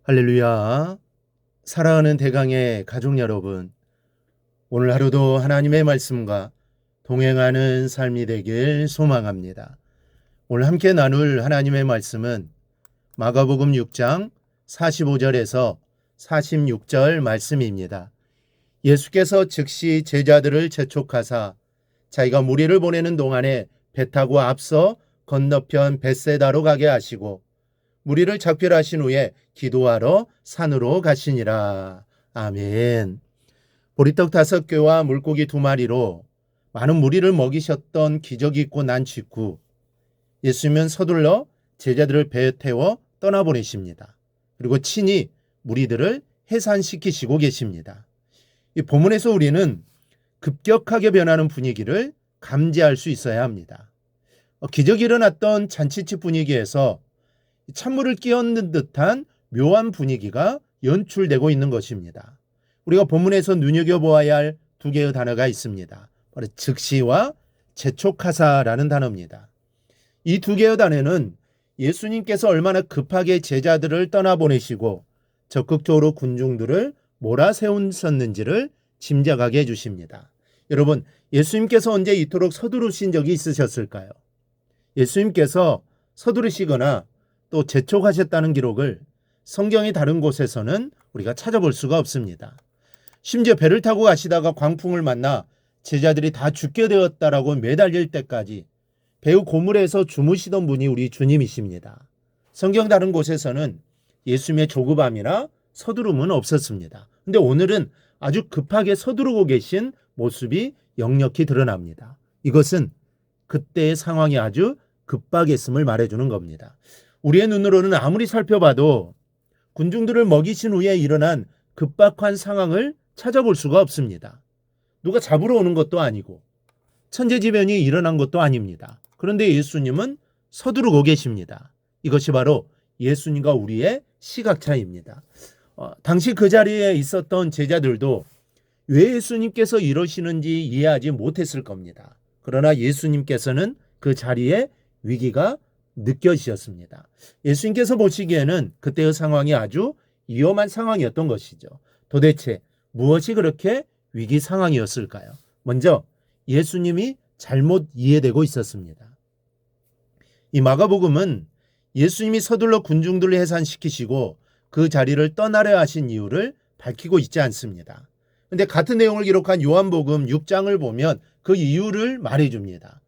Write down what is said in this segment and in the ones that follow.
할렐루야. 사랑하는 대강의 가족 여러분, 오늘 하루도 하나님의 말씀과 동행하는 삶이 되길 소망합니다. 오늘 함께 나눌 하나님의 말씀은 마가복음 6장 45절에서 46절 말씀입니다. 예수께서 즉시 제자들을 재촉하사 자기가 무리를 보내는 동안에 배 타고 앞서 건너편 벳세다로 가게 하시고 무리를 작별하신 후에 기도하러 산으로 가시니라. 아멘. 보리떡 5개와 물고기 2마리로 많은 무리를 먹이셨던 기적이 있고 난 직후 예수님은 서둘러 제자들을 배에 태워 떠나보내십니다. 그리고 친히 무리들을 해산시키시고 계십니다. 이 본문에서 우리는 급격하게 변하는 분위기를 감지할 수 있어야 합니다. 기적이 일어났던 잔치집 분위기에서 찬물을 끼얹는 듯한 묘한 분위기가 연출되고 있는 것입니다. 우리가 본문에서 눈여겨보아야 할 2개의 단어가 있습니다. 바로 즉시와 재촉하사라는 단어입니다. 이 2개의 단어는 예수님께서 얼마나 급하게 제자들을 떠나보내시고 적극적으로 군중들을 몰아세우셨는지를 짐작하게 해주십니다. 여러분, 예수님께서 언제 이토록 서두르신 적이 있으셨을까요? 예수님께서 서두르시거나 또 재촉하셨다는 기록을 성경의 다른 곳에서는 우리가 찾아볼 수가 없습니다. 심지어 배를 타고 가시다가 광풍을 만나 제자들이 다 죽게 되었다라고 매달릴 때까지 배의 고물에서 주무시던 분이 우리 주님이십니다. 성경 다른 곳에서는 예수님의 조급함이나 서두름은 없었습니다. 그런데 오늘은 아주 급하게 서두르고 계신 모습이 역력히 드러납니다. 이것은 그때의 상황이 아주 급박했음을 말해주는 겁니다. 우리의 눈으로는 아무리 살펴봐도 군중들을 먹이신 후에 일어난 급박한 상황을 찾아볼 수가 없습니다. 누가 잡으러 오는 것도 아니고 천재지변이 일어난 것도 아닙니다. 그런데 예수님은 서두르고 계십니다. 이것이 바로 예수님과 우리의 시각차이입니다. 당시 그 자리에 있었던 제자들도 왜 예수님께서 이러시는지 이해하지 못했을 겁니다. 그러나 예수님께서는 그 자리에 위기가 느껴지셨습니다. 예수님께서 보시기에는 그때의 상황이 아주 위험한 상황이었던 것이죠. 도대체 무엇이 그렇게 위기 상황이었을까요? 먼저 예수님이 잘못 이해되고 있었습니다. 이 마가복음은 예수님이 서둘러 군중들을 해산시키시고 그 자리를 떠나려 하신 이유를 밝히고 있지 않습니다. 그런데 같은 내용을 기록한 요한복음 6장을 보면 그 이유를 말해줍니다.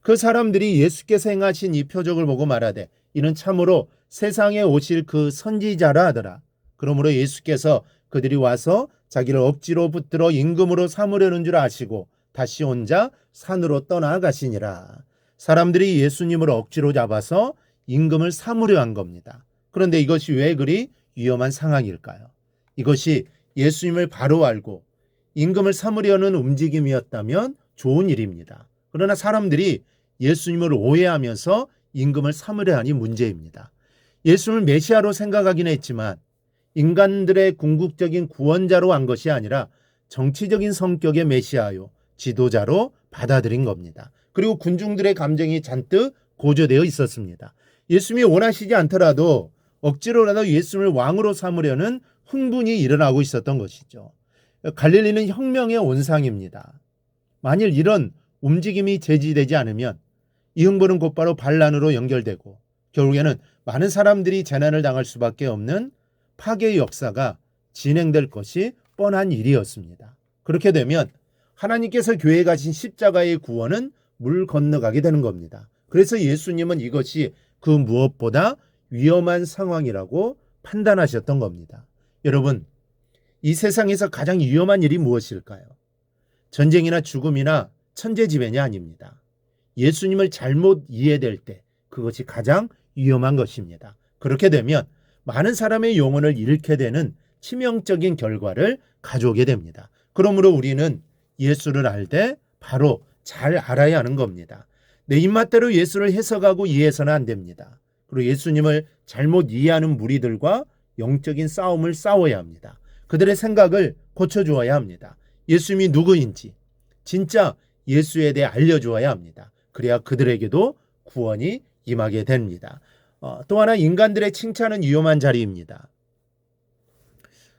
그 사람들이 예수께서 행하신 이 표적을 보고 말하되 이는 참으로 세상에 오실 그 선지자라 하더라. 그러므로 예수께서 그들이 와서 자기를 억지로 붙들어 임금으로 삼으려는 줄 아시고 다시 혼자 산으로 떠나가시니라. 사람들이 예수님을 억지로 잡아서 임금을 삼으려 한 겁니다. 그런데 이것이 왜 그리 위험한 상황일까요? 이것이 예수님을 바로 알고 임금을 삼으려는 움직임이었다면 좋은 일입니다. 그러나 사람들이 예수님을 오해하면서 임금을 삼으려 하니 문제입니다. 예수님을 메시아로 생각하긴 했지만 인간들의 궁극적인 구원자로 한 것이 아니라 정치적인 성격의 메시아요, 지도자로 받아들인 겁니다. 그리고 군중들의 감정이 잔뜩 고조되어 있었습니다. 예수님이 원하시지 않더라도 억지로라도 예수님을 왕으로 삼으려는 흥분이 일어나고 있었던 것이죠. 갈릴리는 혁명의 온상입니다. 만일 이런 움직임이 제지되지 않으면 이 흥분은 곧바로 반란으로 연결되고 결국에는 많은 사람들이 재난을 당할 수밖에 없는 파괴의 역사가 진행될 것이 뻔한 일이었습니다. 그렇게 되면 하나님께서 교회에 가신 십자가의 구원은 물 건너가게 되는 겁니다. 그래서 예수님은 이것이 그 무엇보다 위험한 상황이라고 판단하셨던 겁니다. 여러분, 이 세상에서 가장 위험한 일이 무엇일까요? 전쟁이나 죽음이나 천재지변이 아닙니다. 예수님을 잘못 이해될 때 그것이 가장 위험한 것입니다. 그렇게 되면 많은 사람의 영혼을 잃게 되는 치명적인 결과를 가져오게 됩니다. 그러므로 우리는 예수를 알 때 바로 잘 알아야 하는 겁니다. 내 입맛대로 예수를 해석하고 이해해서는 안 됩니다. 그리고 예수님을 잘못 이해하는 무리들과 영적인 싸움을 싸워야 합니다. 그들의 생각을 고쳐주어야 합니다. 예수님이 누구인지 진짜 예수에 대해 알려주어야 합니다. 그래야 그들에게도 구원이 임하게 됩니다. 또 하나 인간들의 칭찬은 위험한 자리입니다.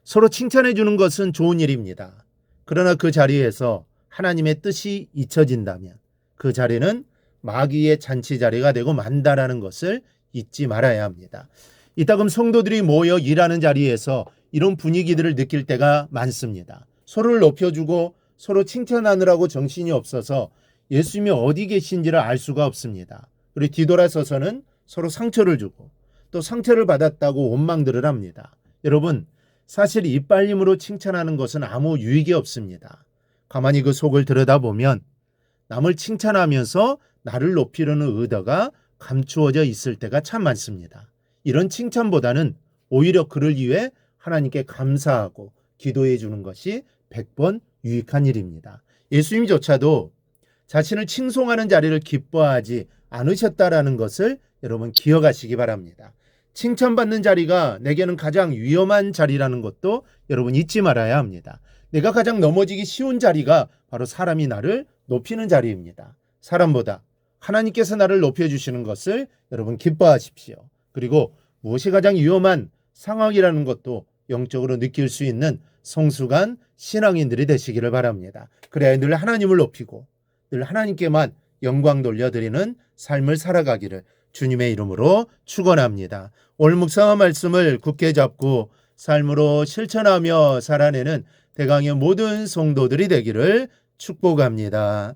서로 칭찬해 주는 것은 좋은 일입니다. 그러나 그 자리에서 하나님의 뜻이 잊혀진다면 그 자리는 마귀의 잔치 자리가 되고 만다라는 것을 잊지 말아야 합니다. 이따금 성도들이 모여 일하는 자리에서 이런 분위기들을 느낄 때가 많습니다. 서로를 높여주고 서로 칭찬하느라고 정신이 없어서 예수님이 어디 계신지를 알 수가 없습니다. 그리고 뒤돌아서서는 서로 상처를 주고 또 상처를 받았다고 원망들을 합니다. 여러분, 사실 이빨림으로 칭찬하는 것은 아무 유익이 없습니다. 가만히 그 속을 들여다보면 남을 칭찬하면서 나를 높이려는 의도가 감추어져 있을 때가 참 많습니다. 이런 칭찬보다는 오히려 그를 위해 하나님께 감사하고 기도해 주는 것이 100번 유익한 일입니다. 예수님조차도 자신을 칭송하는 자리를 기뻐하지 않으셨다라는 것을 여러분 기억하시기 바랍니다. 칭찬받는 자리가 내게는 가장 위험한 자리라는 것도 여러분 잊지 말아야 합니다. 내가 가장 넘어지기 쉬운 자리가 바로 사람이 나를 높이는 자리입니다. 사람보다 하나님께서 나를 높여주시는 것을 여러분 기뻐하십시오. 그리고 무엇이 가장 위험한 상황이라는 것도 영적으로 느낄 수 있는 성숙한 신앙인들이 되시기를 바랍니다. 그래야 늘 하나님을 높이고 늘 하나님께만 영광 돌려드리는 삶을 살아가기를 주님의 이름으로 축원합니다. 오늘 묵상한 말씀을 굳게 잡고 삶으로 실천하며 살아내는 대강의 모든 성도들이 되기를 축복합니다.